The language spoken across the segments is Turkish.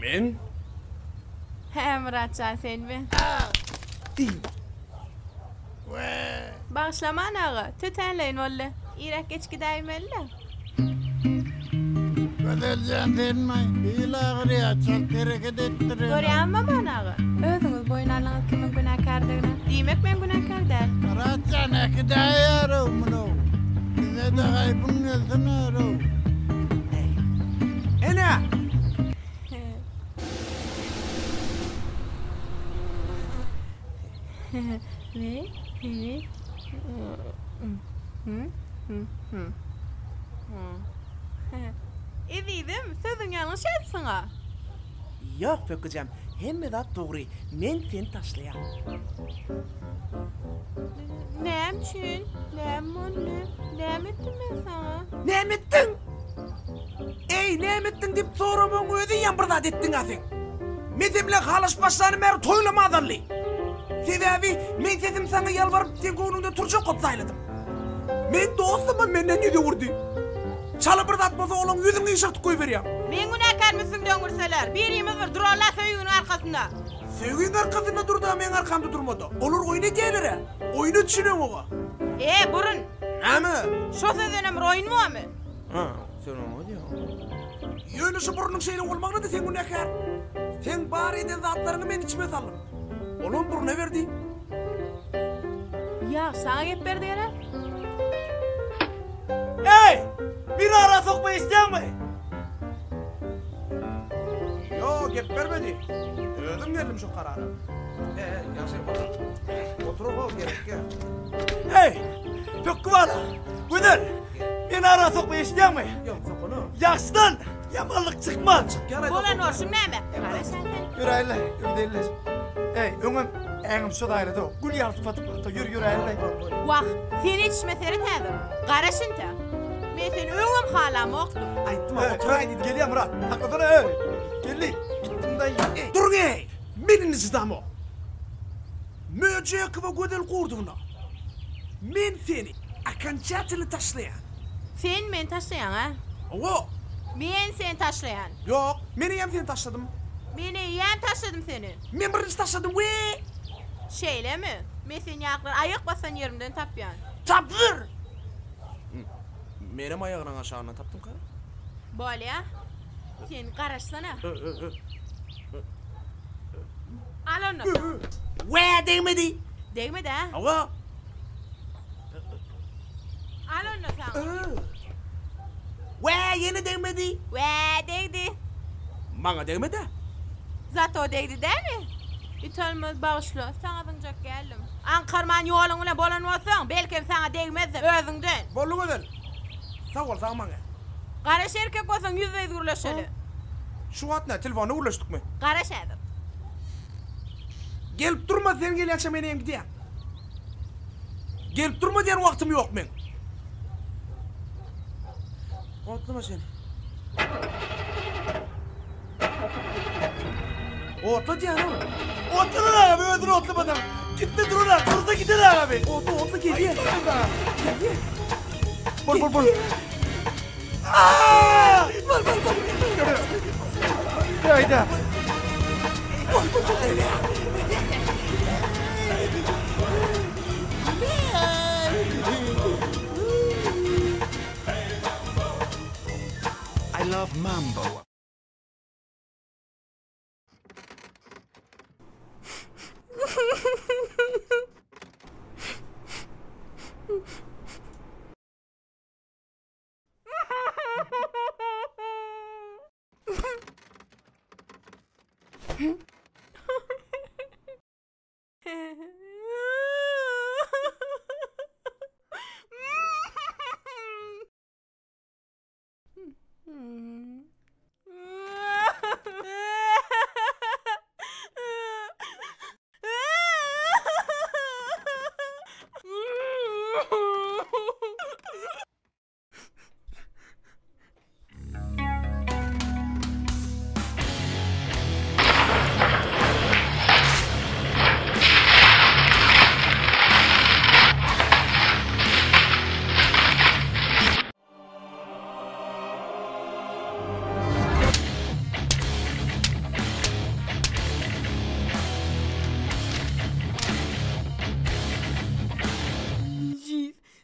Men? Muratcan Selvi. Bağışlaman ağı. Tütenleyin valla. İrek geç gideyim elle. Kadercan denmeyin. Bir ağrıya çal tereket ettirin. Görüyen mi bana ağı? Özünüz boyunlarınız kimin günahkardığını. Demek ben günahkar der. Muratcan ekidaya yarım bunu. Bize de kaybın gelsin yarım. Ena! Ne? Evidim, sözün yanlış etsin ha. Yok Pökücem, hem de doğru. Men seni taşlayan. Neyim çün? Neyim onu? Neyim ettim ben sana? Neyim ettin? Ey neyim ettin deyip sorumun ödün yambırdat ettin asen. Medimle halış başlarını meri toylamadanlı. Sebebi men sesim sana yalvarıp sen konumda turca kopsayladım. Men dostum menden ne de vurdu. Çalıpırdatmasa olan yüzünü ışık koyuveriyem. Men günahkar mısın döngürseler? Birimiz var durarlar söyünün arkasında. Söyünün arkasında durdu men arkamda durmadı. Olur oyunu gelir ha. Oyunu düşünün oğa. Burun. Ama? Şu sözün oyun mu ama? Ha, sen o diyor. Yönü şu burnun şeyle olmağına da sen günahkar. Sen bari eden zatlarını men içime saldın. Onun buruna verdi. Ya sana hep verdi yere. Hey! Bir ara sokma isteyen mi? gep bermedi. Özüm geldim şu karara. Yaşay otur o gerekke. Hey, Pökküvala, Güner, beni ara sokmayı isteyen mi? Yok sokunu. Yaştan yamanlık çıkmaz. Bolan olsun näme? Gara sen. Yüreğle, yürüdeyle. Hey, öňüm, eňim şu daýrada. Gül ýalyp patyp, yüreğle. Waq, sen içmeseri täze. Gara şinta. Men sen öňüm halam okdum. Aytdım Hey, oturay oturay dedi, gelýär Murat. Hakladana, hey. Geldi. Gittimden ya. Durun ey! Meniniz damo. Möjek ve gödel kurduna. Men seni akançatılı taşlayan. Sen men taşlayan ha? Owo. Men sen taşlayan. Yok, meni hem seni taşladım. Meni ýem taşladım seni. Men birinci taşladım we. Şeýlemi? Men sen ýaklar aýak basan yerimden tapýan. Tapır. Menem ayağından aşağına taptım ka. Bolya. Sen garaşsana. Al onu. We demedi. Degmedi ha? Owo. Al onu sana. We yeni demedi. Ve degdi. Bana demedi. Zato degdi değil mi? İtolmaz bağışla. Sana adıncak geldim. Ankarman yoluna bolan olsan belki sana degmezdim özünden. Bollu gödel. Sağ ol sağ bana. Garaş erkek olsan yüzde uğraşalı. Şu at ne? Telefonu uğraştık mı? Garaş edim. Gelip durma sen gel yaşa meneyim gidiyen. Gelip durma diyen vaktim yok men. Otlama seni. Otla diyen o. Oturun abi, ödür otlamadan. Gitti dururlar, durdu gidiler abi. Otla geliyor. Bol. Aaa! Bol. Hayda. I love mambo.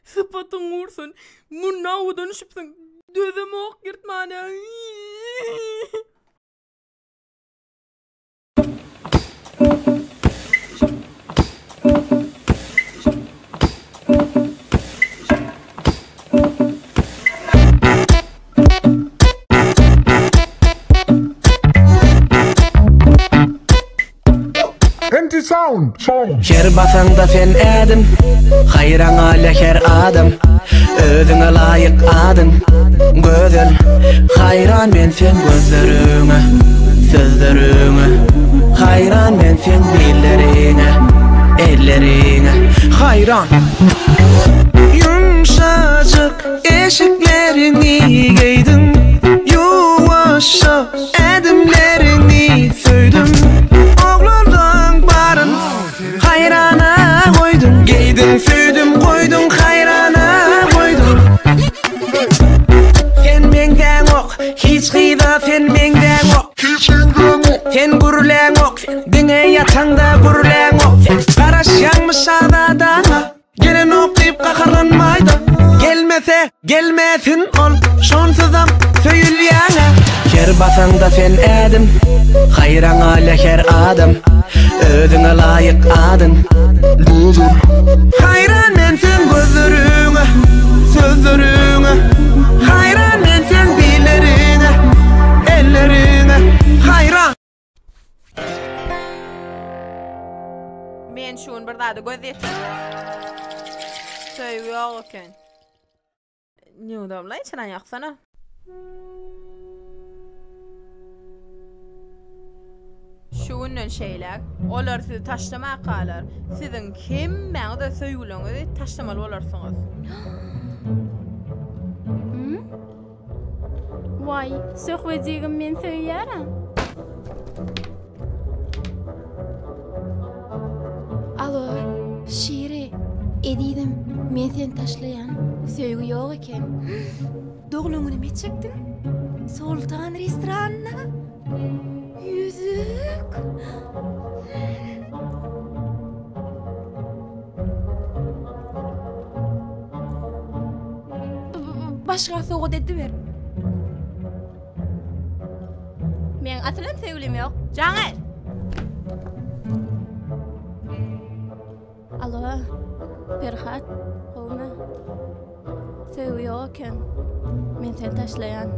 Sıpatın vursun. Munnağı dönüşüpsün. Dözüm ok girtmana. Her basanda sen edin, hayran leher adam. Özüne layık adın, gözün. Hayran ben sen gözlerine, sözlerine. Hayran ben sen dillerine, ellerine. Hayran. Yumşacık eşiklerini giydin, yuvaşça edimlerini söydüm. Oğlardan barın hayrana koydum. Giydin söydüm koydum hayrana koydum. Sen menden ok, hiç gıyda sen menden ok. Sen gürülen ok, dine yatanda gürülen ok. Karaş yanmış adadana, gelen ok deyip kakarlanmaydı. Gelmese gelmesin ol, şonsuzam söyleyene. Her basanda sen edin, hayrana leher adam. Özüne layık adın, hayran men sen gözlerine, sözlerine. Hayran men sen dillerine, ellerine. Hayran. başladı göz et. Söýüp ýok eken. Newdamla içiren ýaksana. Şu günden şeyler, olar sizi taşlamak kalar. Sizin kim məňe de söýgüleňizi taşlamaly bolarsyňyz. Vay, söhbetjigim men söýýärem. Alo, Şiri, edidim, men sen taşlayan, söýgü ýok eken. Dogluňyny me çekdim? Sultan restoranyna. Yüzük. Başga soğuk dedi ver. Men atlan söýgülim ýok. Jaňyl. Alo, Ferhat, howna? Söýgü ýok eken. Men sen taşlayan.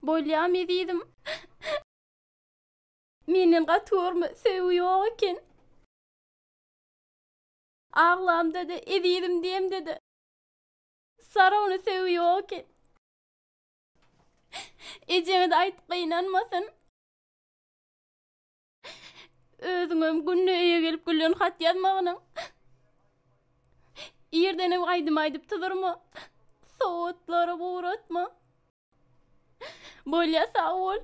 Bolyam edidim. Menen gaturmy söýgü ýok eken. Ağlam dedi, edidim diýem dedi. Sarowny söýgü ýok eken. Ejeňe de aýtyp gynanmasyn. Özüňem günne eýe gelip gülen hat ýazmagynyň. Ýerdenem aýdyp tydyrmy? Soğutlary buratma. Bolya sağ ol.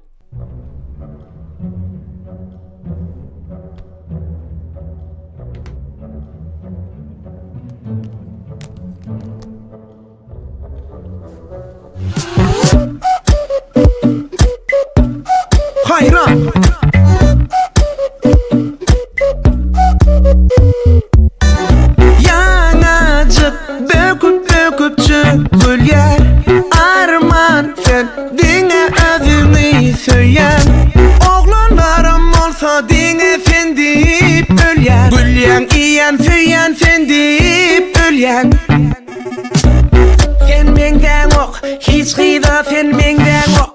Hayran. Yanacık böküp gülyer. Arman sen dine özünü söyyen. Oğlanlarım olsa dine sen deyip ölyen. Gülyen iyen söyyen sen deyip ölyen. Sen menden ok, hiç gıyda sen menden ok.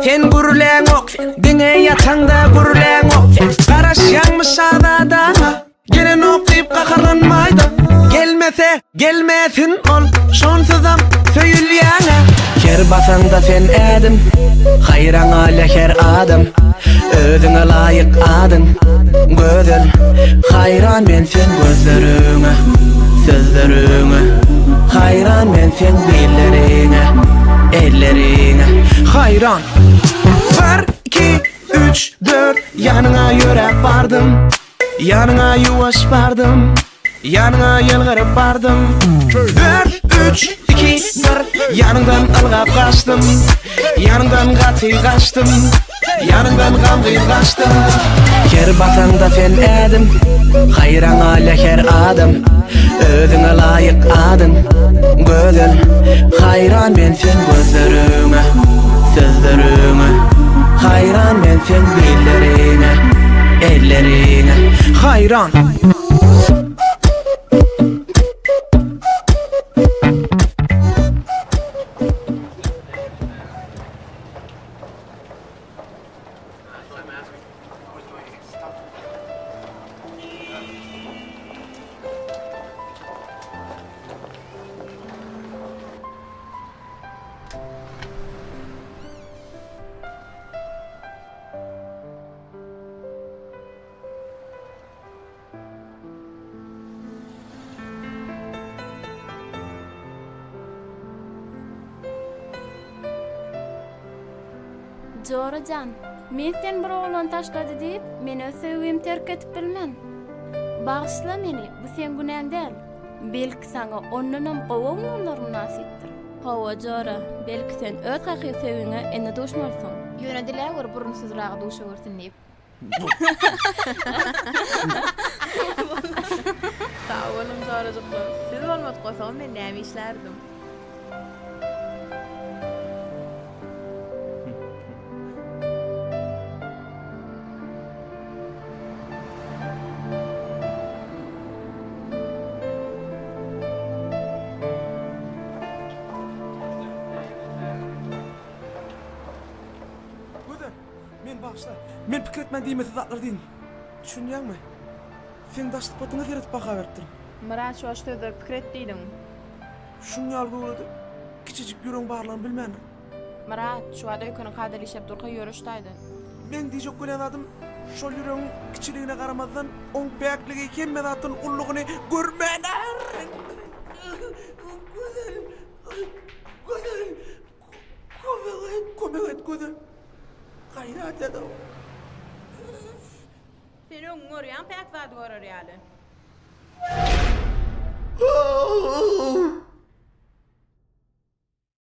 Sen gürlen ok, dine yatanda gürlen ok. Sen karaş yanmış adada, gelen okuyup kakarlanmaydı. Gelmesin ol, şonsuzam söýülýäňe. Her basanda sen edim, hayran ala her adam. Özüňe laýyk adyn, gözel. Hayran men sen gözleriňe, sözleriňe. Hayran men sen dilleriňe, elleriňe. Hayran. 1, 2, 3, 4 yanına yörep bardım. Yanına yuvaş bardım. Yanına yılgırıp bardım. 4, 3, 2, 1 yanından algap kaçtım. Yanından gatı kaçtım. Yanından gamgı kaçtım. Her basanda sen edim, hayran ala her adam. Özüňe laýyk adyn, gözel. Hayran men sen gözleriňe, sözleriňe. Hayran men sen dilleriňe, elleriňe. Hayran. Jorajan, men sen bir oglan taşlady diýip, meni söýgüm terk etip bilmän. Bagyşla meni, bu sen günäň däl. Belki saňa ondanam gowaglar nasipdir. Hawa Jora, belki sen öz haky söýgüňe ende duşmalsyň. Ýönedeler burunsyzragy duşa görsin diýip. Sağ olun Jorajyklar. Siz bolmady goýsaň men näme işlerdim? Men bağışla. Men pikir etmen diýmesi zatlar diýin. Düşünýärmi? Sen daşlyk batyňy geretip baka beripdir. Murat şu sözde pikir etdiň. Şuň ýaly göredi. Kiçijik ýürek barlaryny bilmän. Murat şu ada ýöküni kadar işep durka ýörüşdäýdi. Men diýjek gelen adam şol ýüregiň kiçiligine garamazdan oň bäkligi kemme zatyn ullugyny görmänär. Güzel. Gayret edin. Sen öňür ýan pek zat görür ýaly.